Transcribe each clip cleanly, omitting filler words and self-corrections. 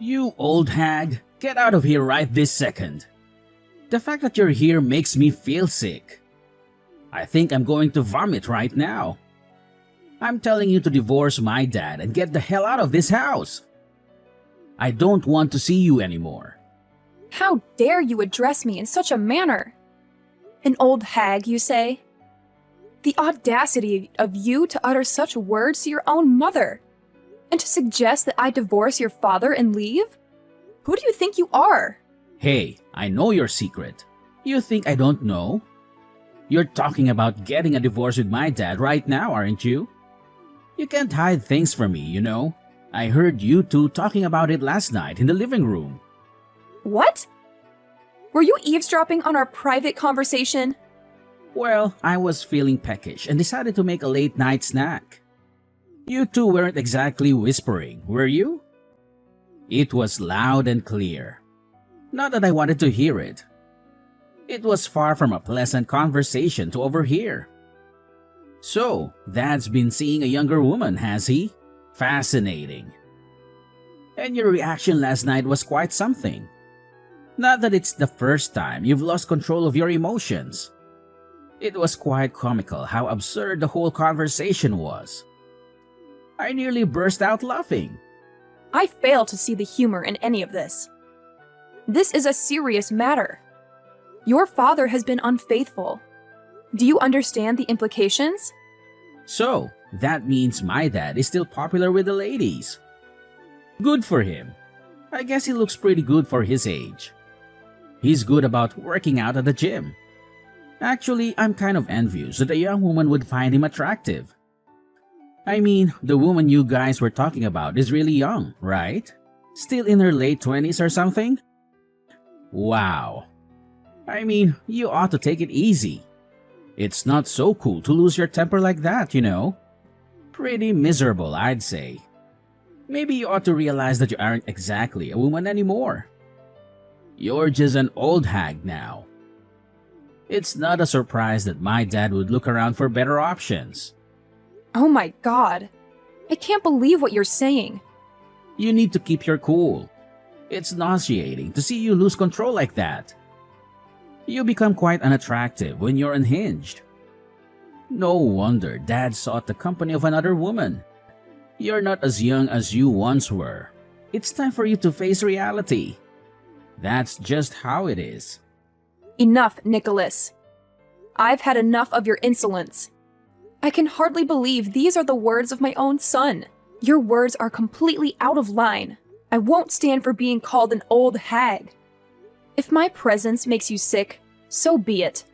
You old hag, get out of here right this second. The fact that you're here makes me feel sick. I think I'm going to vomit right now. I'm telling you to divorce my dad and get the hell out of this house. I don't want to see you anymore. How dare you address me in such a manner? An old hag, you say? The audacity of you to utter such words to your own mother, and to suggest that I divorce your father and leave? Who do you think you are? Hey, I know your secret. You think I don't know? You're talking about getting a divorce with my dad right now, aren't you? You can't hide things from me, you know. I heard you two talking about it last night in the living room. What? Were you eavesdropping on our private conversation? Well, I was feeling peckish and decided to make a late night snack. You two weren't exactly whispering, were you? It was loud and clear. Not that I wanted to hear it. It was far from a pleasant conversation to overhear. So, Dad's been seeing a younger woman, has he? Fascinating. And your reaction last night was quite something. Not that it's the first time you've lost control of your emotions. It was quite comical how absurd the whole conversation was. I nearly burst out laughing. I fail to see the humor in any of this. This is a serious matter. Your father has been unfaithful. Do you understand the implications? So, that means my dad is still popular with the ladies. Good for him. I guess he looks pretty good for his age. He's good about working out at the gym. Actually, I'm kind of envious that a young woman would find him attractive. I mean, the woman you guys were talking about is really young, right? Still in her late 20s or something? Wow. I mean, you ought to take it easy. It's not so cool to lose your temper like that, you know. Pretty miserable, I'd say. Maybe you ought to realize that you aren't exactly a woman anymore. You're just an old hag now. It's not a surprise that my dad would look around for better options. Oh my God. I can't believe what you're saying. You need to keep your cool. It's nauseating to see you lose control like that. You become quite unattractive when you're unhinged. No wonder Dad sought the company of another woman. You're not as young as you once were. It's time for you to face reality. That's just how it is. Enough, Nicholas. I've had enough of your insolence. I can hardly believe these are the words of my own son. Your words are completely out of line. I won't stand for being called an old hag. If my presence makes you sick, so be it.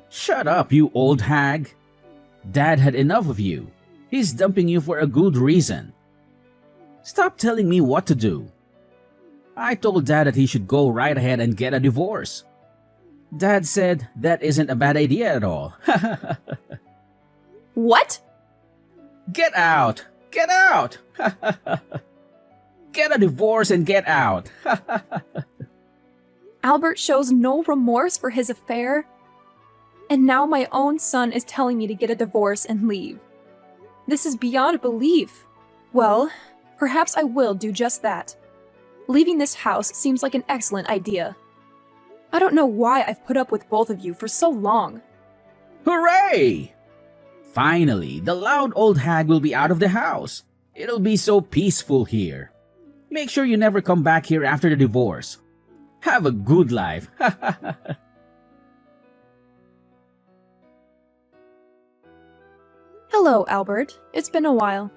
Shut up, you old hag. Dad had enough of you. He's dumping you for a good reason. Stop telling me what to do. I told Dad that he should go right ahead and get a divorce. Dad said that isn't a bad idea at all. What? Get out! Get out! Get a divorce and get out! Albert shows no remorse for his affair. And now my own son is telling me to get a divorce and leave. This is beyond belief. Well, perhaps I will do just that. Leaving this house seems like an excellent idea. I don't know why I've put up with both of you for so long. Hooray! Finally, the loud old hag will be out of the house. It'll be so peaceful here. Make sure you never come back here after the divorce. Have a good life. Hello, Albert. It's been a while.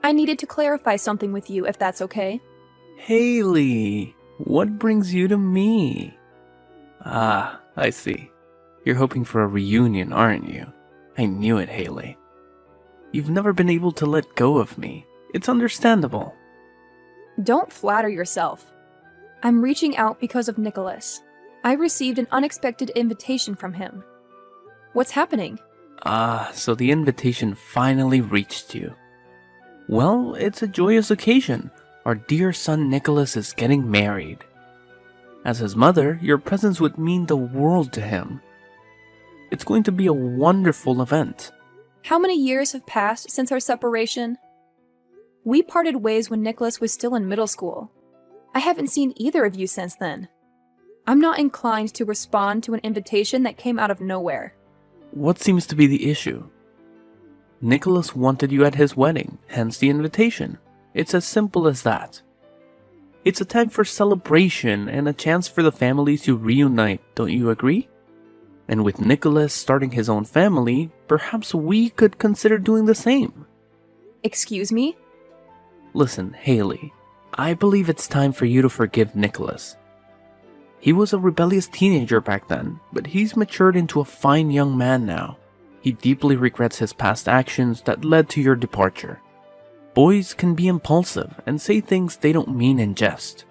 I needed to clarify something with you, if that's okay. Haley, what brings you to me? Ah, I see. You're hoping for a reunion, aren't you? I knew it, Haley. You've never been able to let go of me. It's understandable. Don't flatter yourself. I'm reaching out because of Nicholas. I received an unexpected invitation from him. What's happening? Ah, so the invitation finally reached you. Well, it's a joyous occasion. Our dear son Nicholas is getting married. As his mother, your presence would mean the world to him. It's going to be a wonderful event. How many years have passed since our separation? We parted ways when Nicholas was still in middle school. I haven't seen either of you since then. I'm not inclined to respond to an invitation that came out of nowhere. What seems to be the issue? Nicholas wanted you at his wedding, hence the invitation. It's as simple as that. It's a time for celebration and a chance for the families to reunite, don't you agree? And with Nicholas starting his own family, perhaps we could consider doing the same. Excuse me? Listen, Haley, I believe it's time for you to forgive Nicholas. He was a rebellious teenager back then, but he's matured into a fine young man now. He deeply regrets his past actions that led to your departure. Boys can be impulsive and say things they don't mean in jest.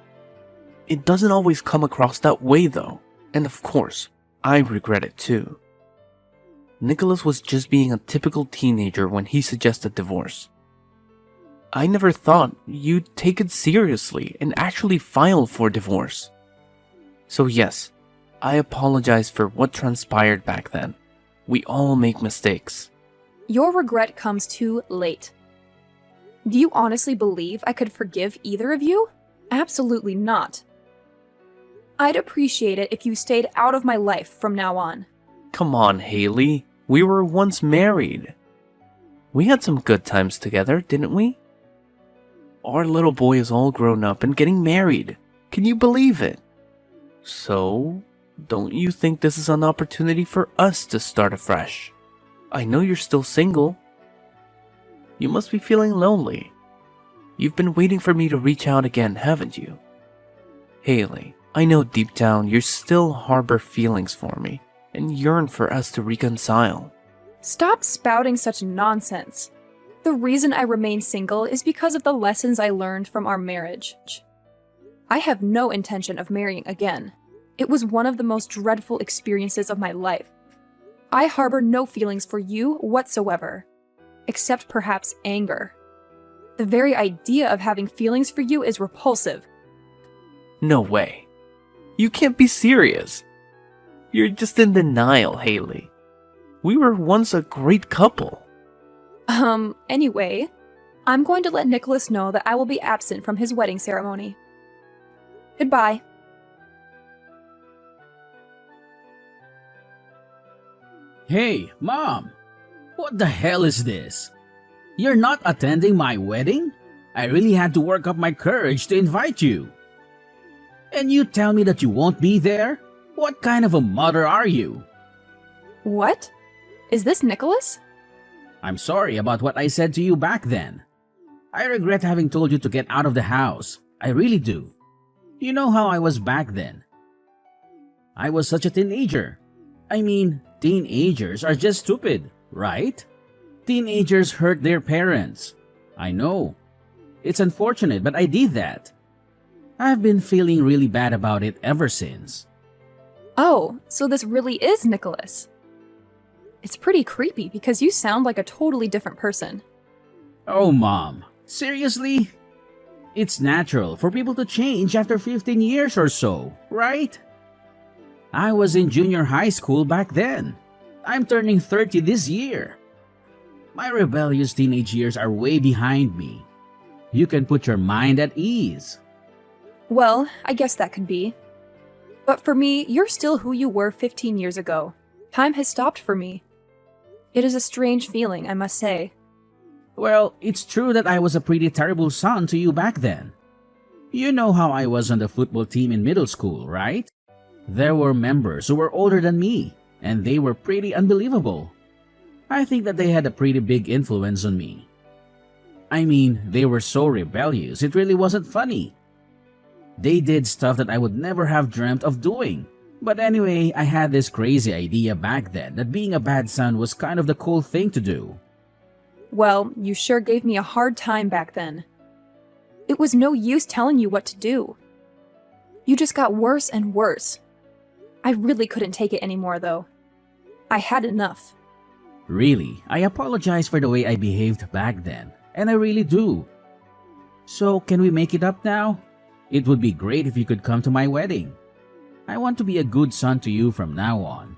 It doesn't always come across that way though, and of course, I regret it too. Nicholas was just being a typical teenager when he suggested divorce. I never thought you'd take it seriously and actually file for divorce. So yes, I apologize for what transpired back then. We all make mistakes. Your regret comes too late. Do you honestly believe I could forgive either of you? Absolutely not. I'd appreciate it if you stayed out of my life from now on. Come on, Haley. We were once married. We had some good times together, didn't we? Our little boy is all grown up and getting married. Can you believe it? So, don't you think this is an opportunity for us to start afresh? I know you're still single. You must be feeling lonely. You've been waiting for me to reach out again, haven't you? Haley, I know deep down you still harbor feelings for me and yearn for us to reconcile. Stop spouting such nonsense. The reason I remain single is because of the lessons I learned from our marriage. I have no intention of marrying again. It was one of the most dreadful experiences of my life. I harbor no feelings for you whatsoever, except perhaps anger. The very idea of having feelings for you is repulsive. No way. You can't be serious. You're just in denial, Haley. We were once a great couple. Anyway, I'm going to let Nicholas know that I will be absent from his wedding ceremony. Goodbye. Hey, Mom! What the hell is this? You're not attending my wedding? I really had to work up my courage to invite you. And you tell me that you won't be there? What kind of a mother are you? What? Is this Nicholas? I'm sorry about what I said to you back then. I regret having told you to get out of the house. I really do. You know how I was back then. I was such a teenager. I mean, teenagers are just stupid, right? Teenagers hurt their parents. I know. It's unfortunate, but I did that. I've been feeling really bad about it ever since. Oh, so this really is Nicholas. It's pretty creepy because you sound like a totally different person. Oh, Mom. Seriously? It's natural for people to change after 15 years or so, right? I was in junior high school back then. I'm turning 30 this year. My rebellious teenage years are way behind me. You can put your mind at ease. Well, I guess that could be. But for me, you're still who you were 15 years ago. Time has stopped for me. It is a strange feeling, I must say. Well, it's true that I was a pretty terrible son to you back then. You know how I was on the football team in middle school, right? There were members who were older than me, and they were pretty unbelievable. I think that they had a pretty big influence on me. I mean, they were so rebellious, it really wasn't funny. They did stuff that I would never have dreamt of doing. But anyway, I had this crazy idea back then that being a bad son was kind of the cool thing to do. Well, you sure gave me a hard time back then. It was no use telling you what to do. You just got worse and worse. I really couldn't take it anymore, though. I had enough. Really, I apologize for the way I behaved back then, and I really do. So, can we make it up now? It would be great if you could come to my wedding. I want to be a good son to you from now on.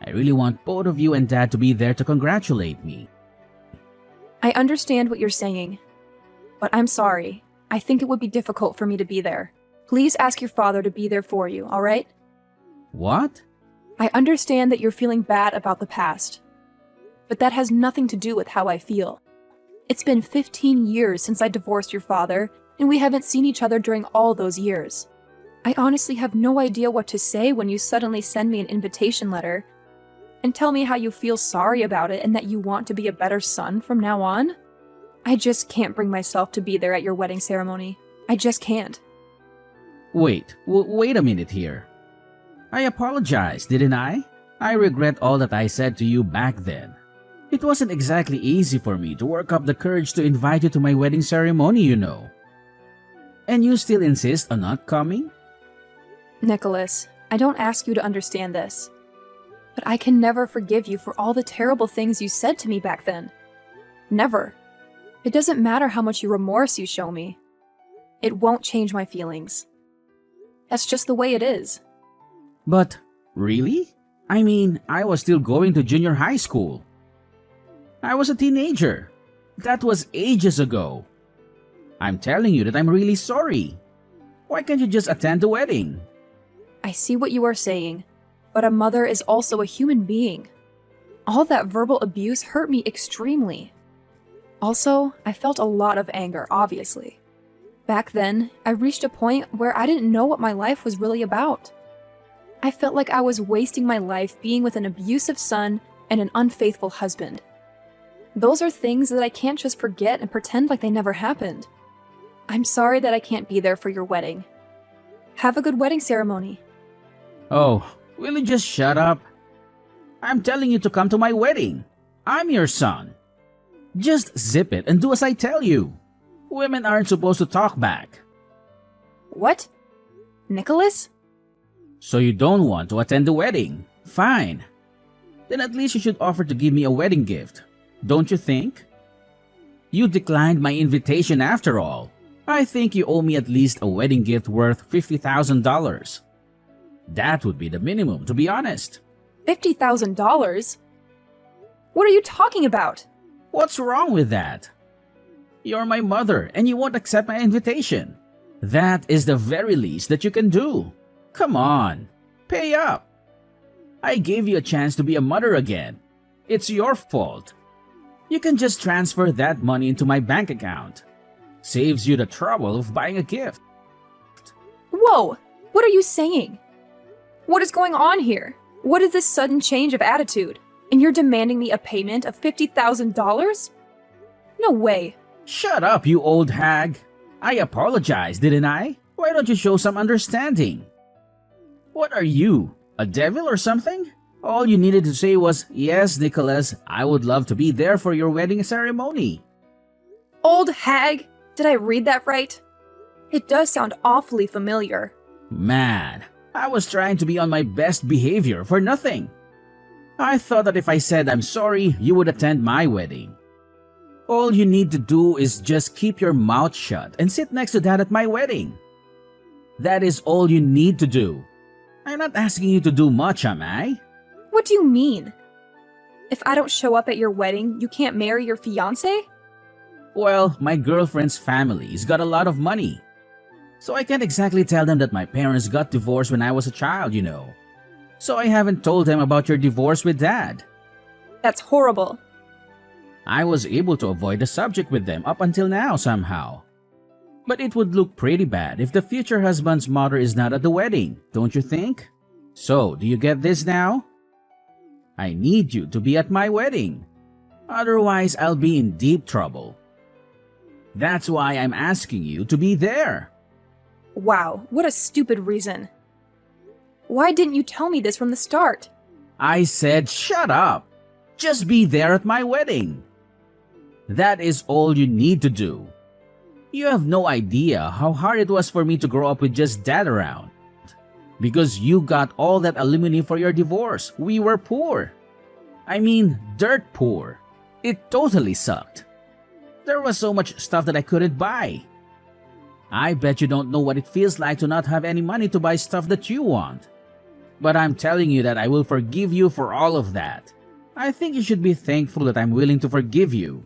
I really want both of you and Dad to be there to congratulate me. I understand what you're saying. But I'm sorry. I think it would be difficult for me to be there. Please ask your father to be there for you, all right? What? I understand that you're feeling bad about the past, but that has nothing to do with how I feel. It's been 15 years since I divorced your father, and we haven't seen each other during all those years. I honestly have no idea what to say when you suddenly send me an invitation letter and tell me how you feel sorry about it and that you want to be a better son from now on. I just can't bring myself to be there at your wedding ceremony. I just can't. Wait a minute here. I apologized, didn't I? I regret all that I said to you back then. It wasn't exactly easy for me to work up the courage to invite you to my wedding ceremony, you know. And you still insist on not coming? Nicholas, I don't ask you to understand this, but I can never forgive you for all the terrible things you said to me back then. Never. It doesn't matter how much remorse you show me. It won't change my feelings. That's just the way it is. But, really? I mean, I was still going to junior high school. I was a teenager. That was ages ago. I'm telling you that I'm really sorry. Why can't you just attend the wedding? I see what you are saying, but a mother is also a human being. All that verbal abuse hurt me extremely. Also, I felt a lot of anger, obviously. Back then, I reached a point where I didn't know what my life was really about. I felt like I was wasting my life being with an abusive son and an unfaithful husband. Those are things that I can't just forget and pretend like they never happened. I'm sorry that I can't be there for your wedding. Have a good wedding ceremony. Oh, will you just shut up? I'm telling you to come to my wedding. I'm your son. Just zip it and do as I tell you. Women aren't supposed to talk back. What? Nicholas? So you don't want to attend the wedding? Fine. Then at least you should offer to give me a wedding gift. Don't you think? You declined my invitation after all. I think you owe me at least a wedding gift worth $50,000. That would be the minimum, to be honest. $50,000? What are you talking about? What's wrong with that? You're my mother and you won't accept my invitation. That is the very least that you can do. Come on, pay up. I gave you a chance to be a mother again. It's your fault. You can just transfer that money into my bank account. Saves you the trouble of buying a gift. Whoa! What are you saying? What is going on here? What is this sudden change of attitude? And you're demanding me a payment of $50,000? No way. Shut up, you old hag. I apologized, didn't I? Why don't you show some understanding? What are you, a devil or something? All you needed to say was, "Yes, Nicholas, I would love to be there for your wedding ceremony." Old hag? Did I read that right? It does sound awfully familiar. Man, I was trying to be on my best behavior for nothing. I thought that if I said I'm sorry, you would attend my wedding. All you need to do is just keep your mouth shut and sit next to Dad at my wedding. That is all you need to do. I'm not asking you to do much, am I? What do you mean? If I don't show up at your wedding, you can't marry your fiancé? Well, my girlfriend's family's got a lot of money. So I can't exactly tell them that my parents got divorced when I was a child, you know. So I haven't told them about your divorce with Dad. That's horrible. I was able to avoid the subject with them up until now somehow. But it would look pretty bad if the future husband's mother is not at the wedding, don't you think? So, do you get this now? I need you to be at my wedding. Otherwise, I'll be in deep trouble. That's why I'm asking you to be there. Wow, what a stupid reason. Why didn't you tell me this from the start? I said shut up. Just be there at my wedding. That is all you need to do. You have no idea how hard it was for me to grow up with just Dad around. Because you got all that alimony for your divorce. We were poor. I mean, dirt poor. It totally sucked. There was so much stuff that I couldn't buy. I bet you don't know what it feels like to not have any money to buy stuff that you want. But I'm telling you that I will forgive you for all of that. I think you should be thankful that I'm willing to forgive you.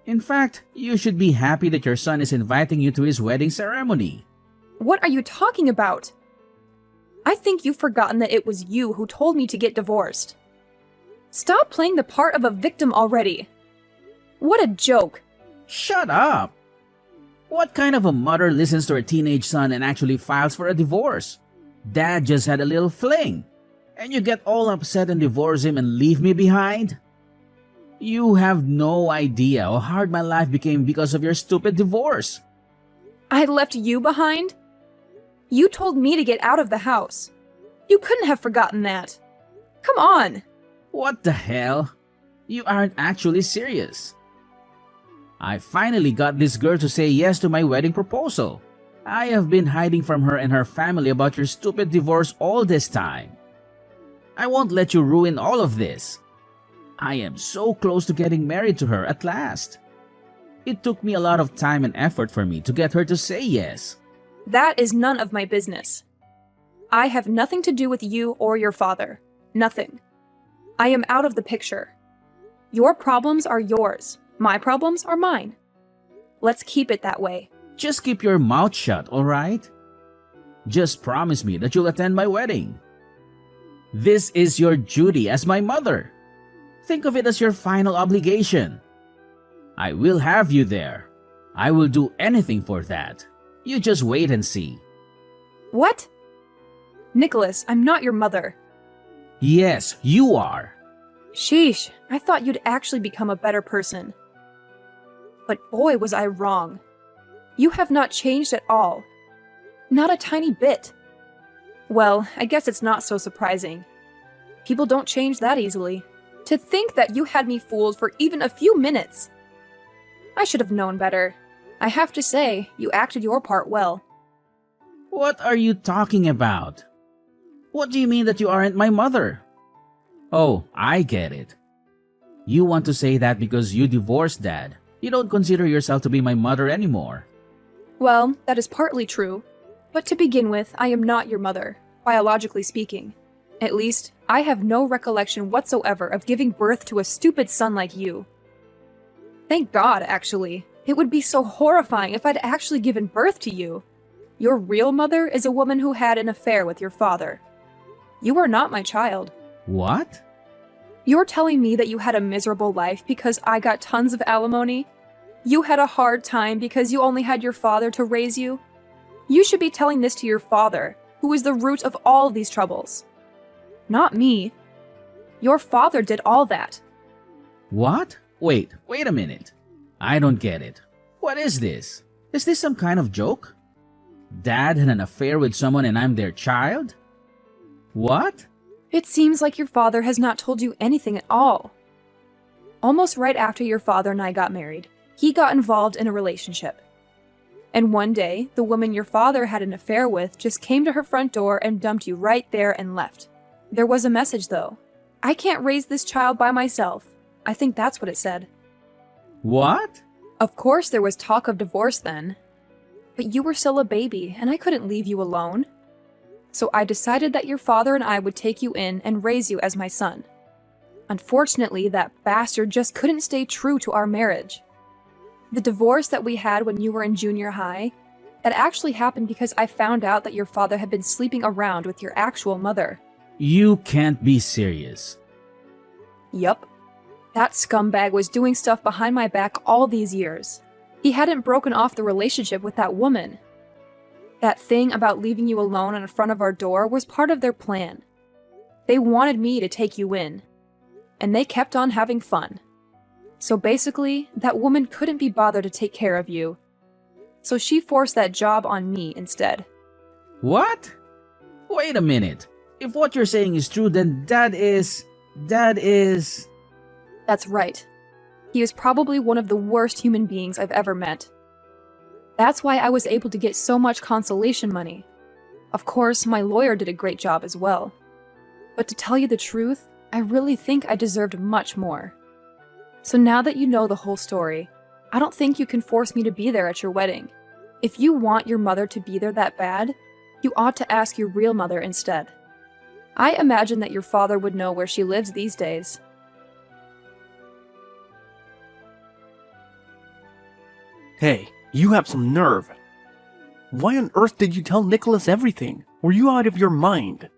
In fact, you should be happy that your son is inviting you to his wedding ceremony. What are you talking about? I think you've forgotten that it was you who told me to get divorced. Stop playing the part of a victim already. What a joke. Shut up! What kind of a mother listens to her teenage son and actually files for a divorce? Dad just had a little fling, and you get all upset and divorce him and leave me behind? You have no idea how hard my life became because of your stupid divorce. I left you behind? You told me to get out of the house. You couldn't have forgotten that. Come on. What the hell? You aren't actually serious. I finally got this girl to say yes to my wedding proposal. I have been hiding from her and her family about your stupid divorce all this time. I won't let you ruin all of this. I am so close to getting married to her at last. It took me a lot of time and effort for me to get her to say yes. That is none of my business. I have nothing to do with you or your father. Nothing. I am out of the picture. Your problems are yours. My problems are mine. Let's keep it that way. Just keep your mouth shut, alright? Just promise me that you'll attend my wedding. This is your duty as my mother. Think of it as your final obligation. I will have you there. I will do anything for that. You just wait and see. What? Nicholas, I'm not your mother. Yes, you are. Sheesh, I thought you'd actually become a better person. But boy, was I wrong. You have not changed at all. Not a tiny bit. Well, I guess it's not so surprising. People don't change that easily. To think that you had me fooled for even a few minutes. I should have known better. I have to say, you acted your part well. What are you talking about? What do you mean that you aren't my mother? Oh, I get it. You want to say that because you divorced Dad. You don't consider yourself to be my mother anymore. Well, that is partly true. But to begin with, I am not your mother, biologically speaking. At least, I have no recollection whatsoever of giving birth to a stupid son like you. Thank God, actually. It would be so horrifying if I'd actually given birth to you. Your real mother is a woman who had an affair with your father. You are not my child. What? You're telling me that you had a miserable life because I got tons of alimony? You had a hard time because you only had your father to raise you? You should be telling this to your father, who is the root of all these troubles. Not me. Your father did all that. What? Wait a minute. I don't get it. What is this? Is this some kind of joke? Dad had an affair with someone and I'm their child? What? It seems like your father has not told you anything at all. Almost right after your father and I got married, he got involved in a relationship. And one day, the woman your father had an affair with just came to her front door and dumped you right there and left. There was a message, though. I can't raise this child by myself. I think that's what it said. What? Of course there was talk of divorce then. But you were still a baby, and I couldn't leave you alone. So I decided that your father and I would take you in and raise you as my son. Unfortunately, that bastard just couldn't stay true to our marriage. The divorce that we had when you were in junior high, that actually happened because I found out that your father had been sleeping around with your actual mother. You can't be serious. Yup. That scumbag was doing stuff behind my back all these years. He hadn't broken off the relationship with that woman. That thing about leaving you alone in front of our door was part of their plan. They wanted me to take you in. And they kept on having fun. So basically, that woman couldn't be bothered to take care of you. So she forced that job on me instead. What? Wait a minute. If what you're saying is true, then Dad is... That's right. He is probably one of the worst human beings I've ever met. That's why I was able to get so much consolation money. Of course, my lawyer did a great job as well. But to tell you the truth, I really think I deserved much more. So now that you know the whole story, I don't think you can force me to be there at your wedding. If you want your mother to be there that bad, you ought to ask your real mother instead. I imagine that your father would know where she lives these days. Hey, you have some nerve. Why on earth did you tell Nicholas everything? Were you out of your mind?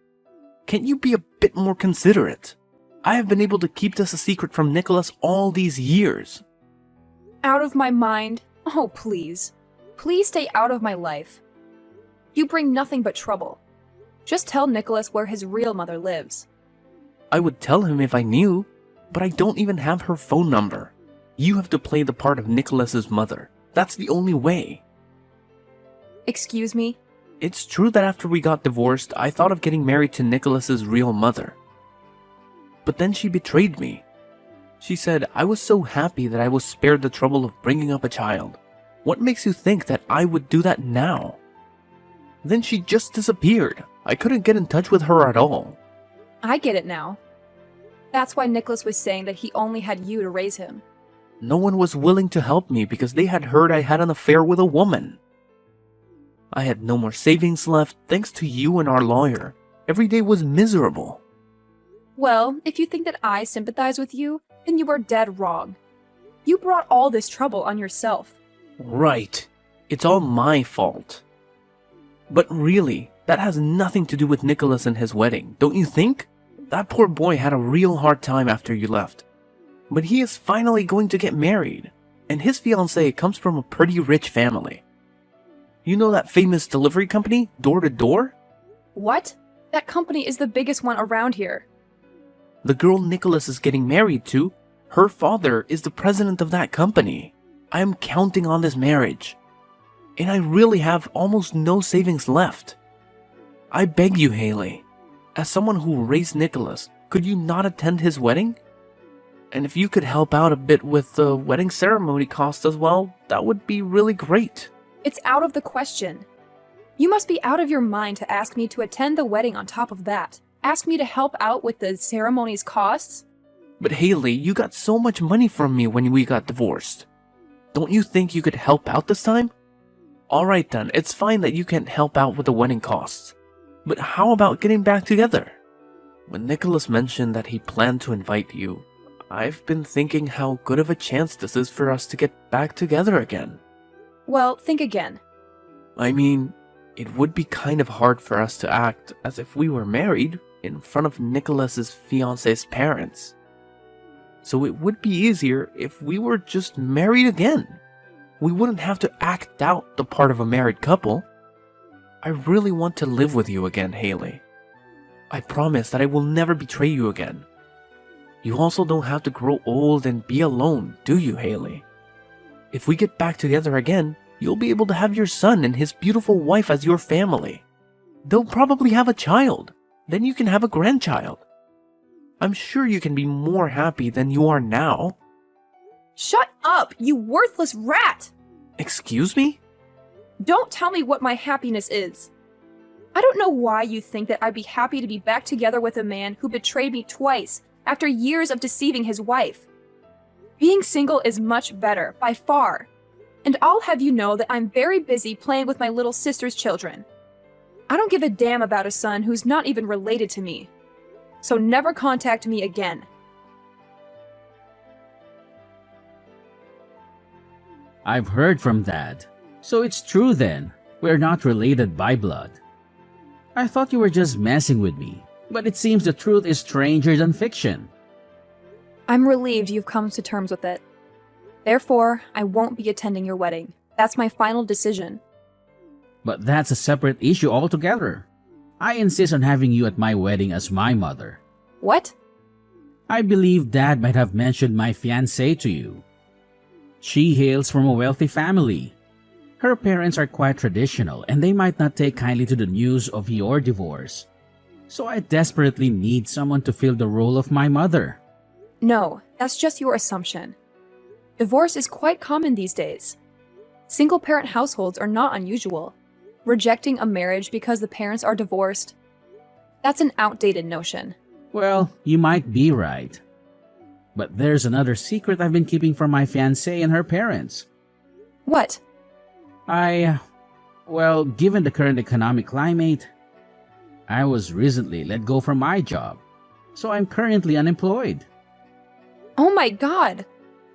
Can't you be a bit more considerate? I have been able to keep this a secret from Nicholas all these years. Out of my mind? Oh, please. Please stay out of my life. You bring nothing but trouble. Just tell Nicholas where his real mother lives. I would tell him if I knew, but I don't even have her phone number. You have to play the part of Nicholas's mother. That's the only way. Excuse me? It's true that after we got divorced, I thought of getting married to Nicholas's real mother. But then she betrayed me. She said I was so happy that I was spared the trouble of bringing up a child. What makes you think that I would do that now? Then she just disappeared. I couldn't get in touch with her at all. I get it now. That's why Nicholas was saying that he only had you to raise him. No one was willing to help me because they had heard I had an affair with a woman. I had no more savings left thanks to you and our lawyer. Every day was miserable. Well, if you think that I sympathize with you, then you are dead wrong. You brought all this trouble on yourself. Right. It's all my fault. But really, that has nothing to do with Nicholas and his wedding, don't you think? That poor boy had a real hard time after you left. But he is finally going to get married, and his fiancée comes from a pretty rich family. You know that famous delivery company, Door to Door? What? That company is the biggest one around here. The girl Nicholas is getting married to, her father is the president of that company. I am counting on this marriage. And I really have almost no savings left. I beg you, Haley, as someone who raised Nicholas, could you not attend his wedding? And if you could help out a bit with the wedding ceremony cost as well, that would be really great. It's out of the question. You must be out of your mind to ask me to attend the wedding on top of that. Ask me to help out with the ceremony's costs? But Haley, you got so much money from me when we got divorced. Don't you think you could help out this time? Alright then, it's fine that you can't help out with the wedding costs. But how about getting back together? When Nicholas mentioned that he planned to invite you, I've been thinking how good of a chance this is for us to get back together again. Well, think again. I mean, it would be kind of hard for us to act as if we were married in front of Nicholas's fiancé's parents. So it would be easier if we were just married again. We wouldn't have to act out the part of a married couple. I really want to live with you again, Haley. I promise that I will never betray you again. You also don't have to grow old and be alone, do you, Haley? If we get back together again, you'll be able to have your son and his beautiful wife as your family. They'll probably have a child. Then you can have a grandchild. I'm sure you can be more happy than you are now. Shut up, you worthless rat! Excuse me? Don't tell me what my happiness is. I don't know why you think that I'd be happy to be back together with a man who betrayed me twice after years of deceiving his wife. Being single is much better, by far. And I'll have you know that I'm very busy playing with my little sister's children. I don't give a damn about a son who's not even related to me. So never contact me again. I've heard from Dad. So it's true then. We're not related by blood. I thought you were just messing with me, but it seems the truth is stranger than fiction. I'm relieved you've come to terms with it. Therefore, I won't be attending your wedding. That's my final decision. But that's a separate issue altogether. I insist on having you at my wedding as my mother. What? I believe Dad might have mentioned my fiancée to you. She hails from a wealthy family. Her parents are quite traditional and they might not take kindly to the news of your divorce. So I desperately need someone to fill the role of my mother. No, that's just your assumption. Divorce is quite common these days. Single-parent households are not unusual. Rejecting a marriage because the parents are divorced, that's an outdated notion. Well, you might be right. But there's another secret I've been keeping from my fiancée and her parents. What? Well, given the current economic climate, I was recently let go from my job. So I'm currently unemployed. Oh my God!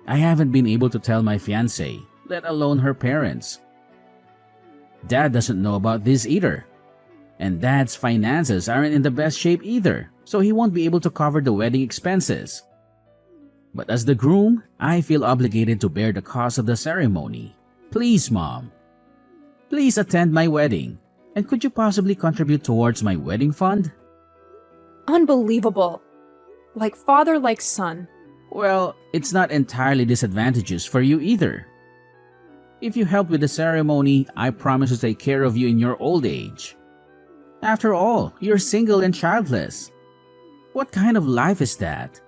I haven't been able to tell my fiancé, let alone her parents. Dad doesn't know about this either. And Dad's finances aren't in the best shape either, so he won't be able to cover the wedding expenses. But as the groom, I feel obligated to bear the cost of the ceremony. Please, Mom. Please attend my wedding. And could you possibly contribute towards my wedding fund? Unbelievable. Like father, like son. Well, it's not entirely disadvantageous for you either. If you help with the ceremony, I promise to take care of you in your old age. After all, you're single and childless. What kind of life is that?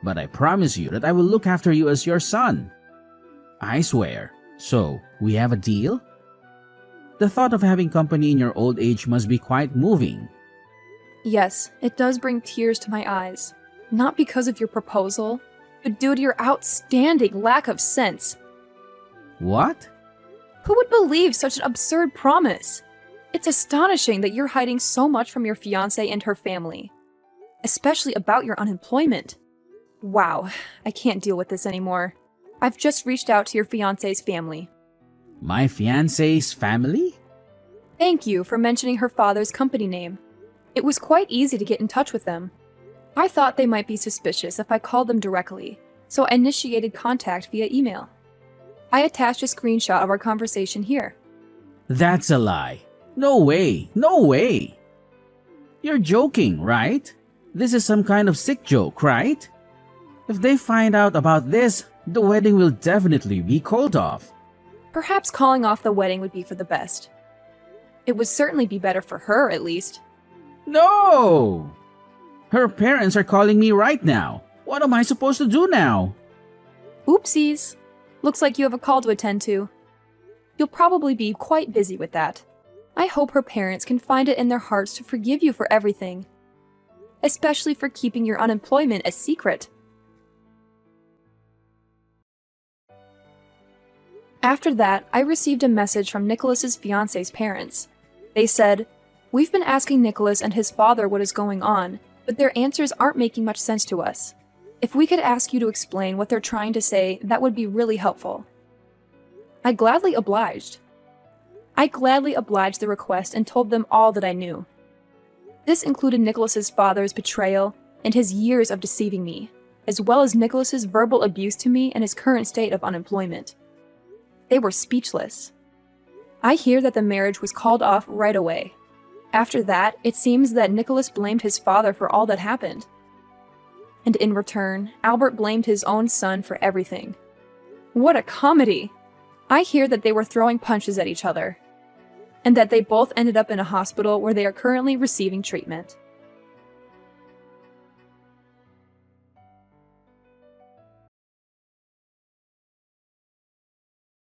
But I promise you that I will look after you as your son. I swear. So, we have a deal? The thought of having company in your old age must be quite moving. Yes, it does bring tears to my eyes. Not because of your proposal, but due to your outstanding lack of sense. What? Who would believe such an absurd promise? It's astonishing that you're hiding so much from your fiancée and her family, especially about your unemployment. Wow, I can't deal with this anymore. I've just reached out to your fiancé's family. My fiancé's family? Thank you for mentioning her father's company name. It was quite easy to get in touch with them. I thought they might be suspicious if I called them directly, so I initiated contact via email. I attached a screenshot of our conversation here. That's a lie. No way, no way. You're joking, right? This is some kind of sick joke, right? If they find out about this, the wedding will definitely be called off. Perhaps calling off the wedding would be for the best. It would certainly be better for her, at least. No! Her parents are calling me right now. What am I supposed to do now? Oopsies. Looks like you have a call to attend to. You'll probably be quite busy with that. I hope her parents can find it in their hearts to forgive you for everything, especially for keeping your unemployment a secret. After that, I received a message from Nicholas's fiancé's parents. They said, "We've been asking Nicholas and his father what is going on, but their answers aren't making much sense to us. If we could ask you to explain what they're trying to say, that would be really helpful." I gladly obliged. The request and told them all that I knew. This included Nicholas's father's betrayal and his years of deceiving me, as well as Nicholas's verbal abuse to me and his current state of unemployment. They were speechless. I hear that the marriage was called off right away. After that, it seems that Nicholas blamed his father for all that happened. And in return, Albert blamed his own son for everything. What a comedy! I hear that they were throwing punches at each other, and that they both ended up in a hospital where they are currently receiving treatment.